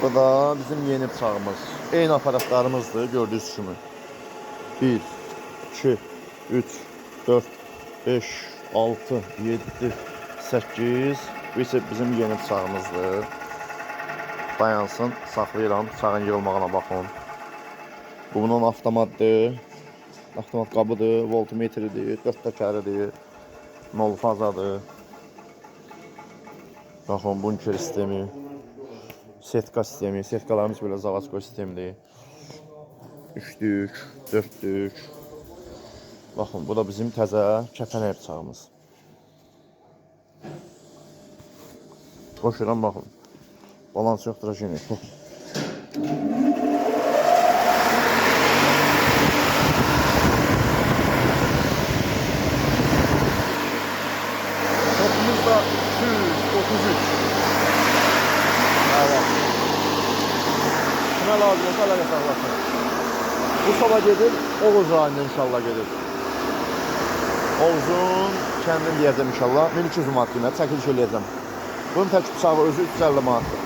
Bu da bizim yeni bıçağımız. Eyni aparatlarımızdır gördüğünüz kimi. 1, 2, 3, 4, 5, 6, 7, 8. Bu ise bizim yeni bıçağımızdır. Dayansın, saxlayıram. Bıçağın yığılmağına baxın. Bu bunun avtomatdır. Avtomat qabıdır, voltmetridir, 4 təkəridir, 0 fazadır. Baxın, bunker sistemi, setka sistemi, setkalarımız belə zavasko sistemidir. 3'lük, 4'lük. Baxın, bu da bizim təzə kəpənək bıçağımız. Qoşuram, baxın. Balans yoxdur, jeni. Topumuz da 233. Evet. Kime lazım olsa əlaqə saxlasın. Bu sabah gedir, Oğuz rayonunda inşallah gedir. Oğuzun kəndini deyəcəm inşallah. 1200 manat qiymət çəkiliş eləyəcəm. Bunun tək bıçağı özü 350 manatdır.